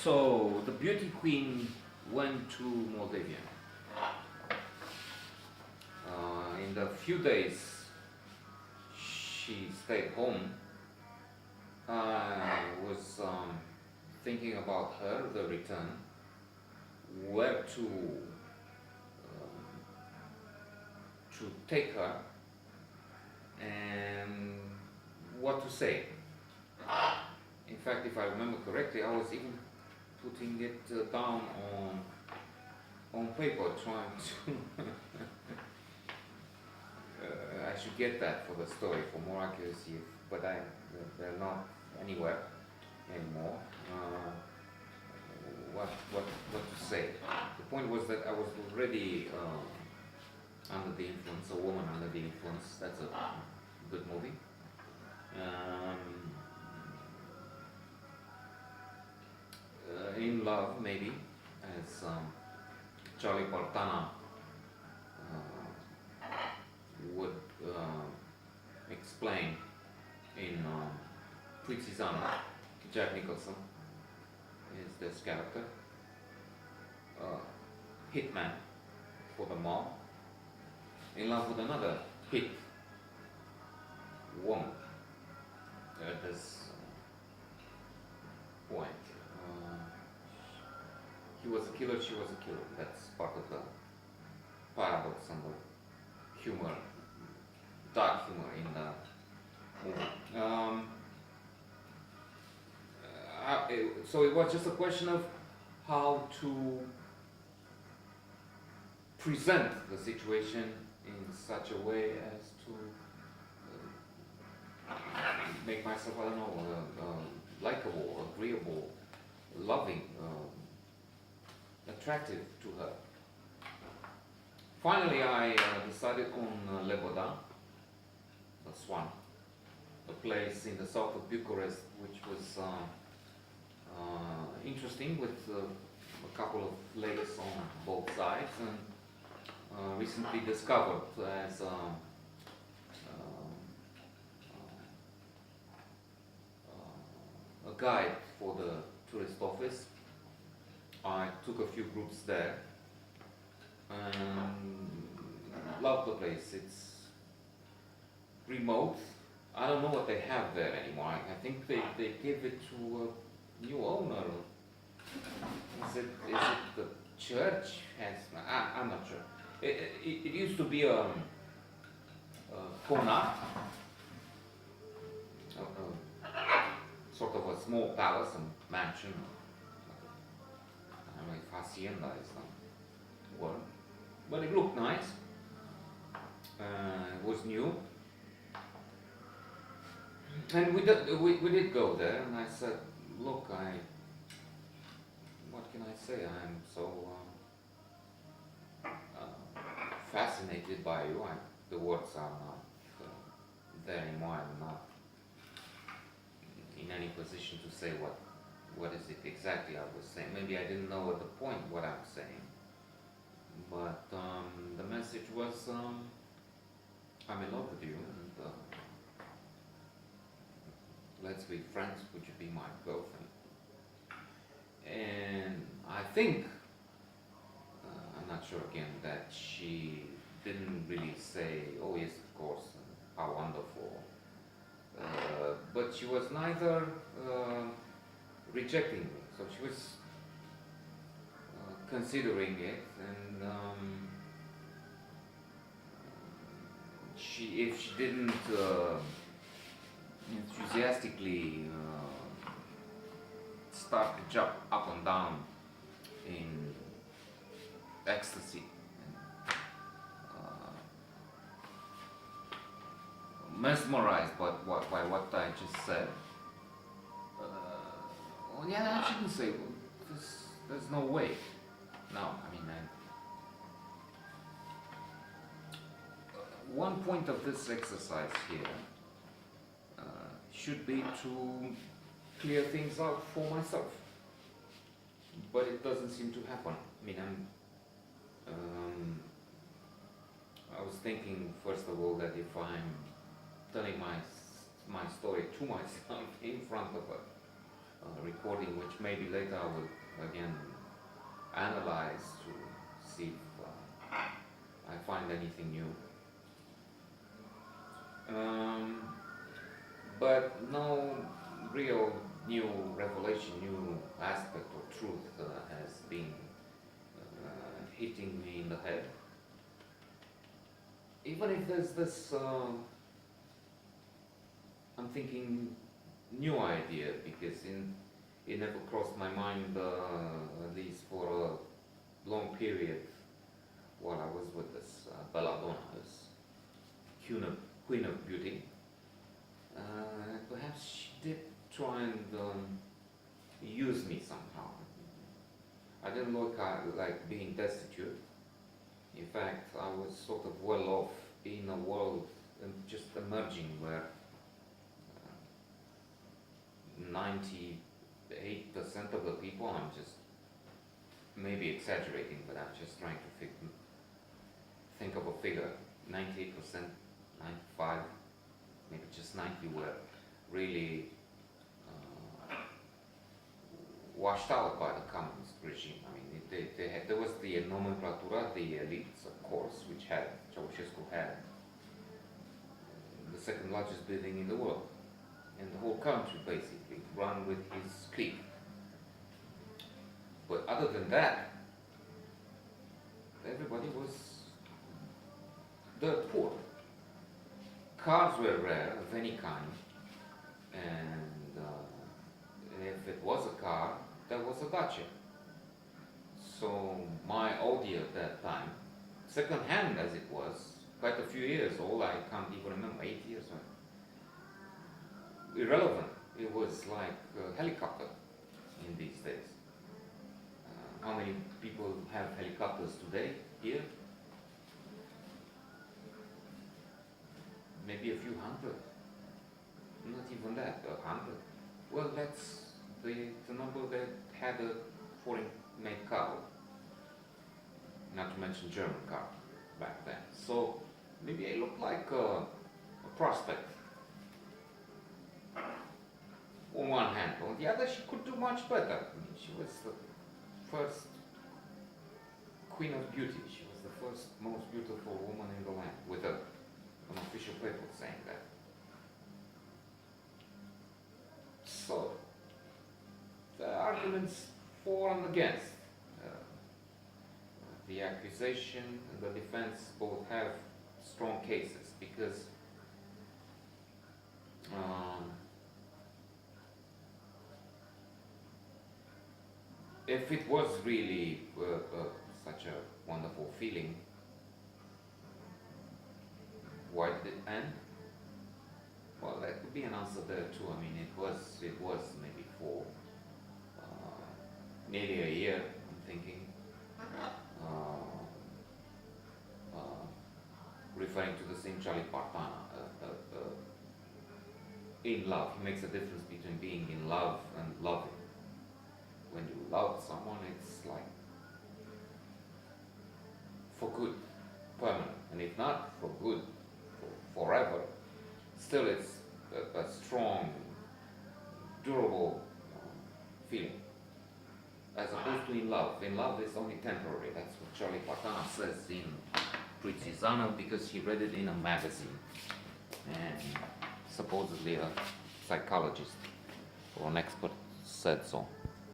So the beauty queen went to Moldavia. In the few days she stayed home, I was thinking about her, the return, where to take her, and what to say. In fact, if I remember correctly, I was even putting it down on paper, trying to. I should get that for the story for more accuracy, but they're not anywhere anymore. What to say? The point was that I was already under the influence, a woman under the influence. That's a good movie. In love, maybe, as Charlie Bartana would explain in Prizziano. Jack Nicholson is this character, hitman for the mob, in love with another hit woman at this point. He was a killer, she was a killer. That's part of the paradox and the humor, dark humor in the movie. So it was just a question of how to present the situation in such a way as to make myself, I don't know, likable, agreeable, loving, attractive to her. Finally, I decided on Leboda, the Swan, a place in the south of Bucharest, which was interesting, with a couple of lakes on both sides, and recently discovered as a guide for the tourist office. I took a few groups there and loved the place. It's remote. I don't know what they have there anymore. I think they gave it to a new owner. Is it the church? I'm not sure. It used to be a Kona, sort of a small palace and mansion. I don't know if hacienda is the word, but it looked nice. It was new. And we did go there, and I said, look, what can I say? I'm so fascinated by you. The words are not there anymore. I'm not in any position to say what is it exactly I was saying. Maybe I didn't know at the point what I'm saying, but the message was, I'm in love with you, and let's be friends, would you be my girlfriend? And I think, I'm not sure again, that she didn't really say, oh yes, of course, how wonderful. But she was neither rejecting me, so she was considering it, and if she didn't enthusiastically start to jump up and down in ecstasy, mesmerized by what I just said. Well, yeah, I shouldn't say. There's no way. No, I mean, one point of this exercise here should be to clear things out for myself, but it doesn't seem to happen. I mean, I was thinking, first of all, that if I'm telling my story to myself in front of her, recording, which maybe later I will again analyze to see if I find anything new. But no real new revelation, new aspect or truth has been hitting me in the head. Even if there's this, I'm thinking, new idea, because it never crossed my mind, at least for a long period, while I was with this Belladonna, this Queen of Beauty. Perhaps she did try and use me somehow. I didn't look like being destitute. In fact, I was sort of well off in a world just emerging where 98% of the people, I'm just maybe exaggerating, but I'm just trying to think of a figure, 98%, 95%, maybe just 90% were really washed out by the communist regime. I mean, there was the nomenclatura, the elites, of course, which Ceausescu had the second largest building in the world, and the whole country basically run with his clique. But other than that, everybody was dirt poor. Cars were rare of any kind, and if it was a car, that was a Dacia. So my Audi at that time, second hand as it was, quite a few years old, I can't even remember, 8 years old. Irrelevant. It was like a helicopter in these days. How many people have helicopters today here? Maybe a few hundred. Not even that, 100. Well, that's the number that had a foreign-made car. Not to mention German car back then. So maybe I looked like a prospect. On one hand, on the other, she could do much better. I mean, she was the first Queen of Beauty. She was the first most beautiful woman in the land, with an official paper saying that. So, the arguments for and against, the accusation and the defense both have strong cases, because if it was really such a wonderful feeling, why did it end? Well, that could be an answer there too. I mean, it was maybe for nearly a year, I'm thinking, referring to the same Charlie Partana, in love. He makes a difference between being in love and loving. When you love someone, it's like for good, permanent, and if not for good, for forever, still it's a strong, durable feeling, as opposed to in love. In love is only temporary. That's what Charlie Partana says in Prizizana, because he read it in a magazine, and supposedly a psychologist or an expert said so.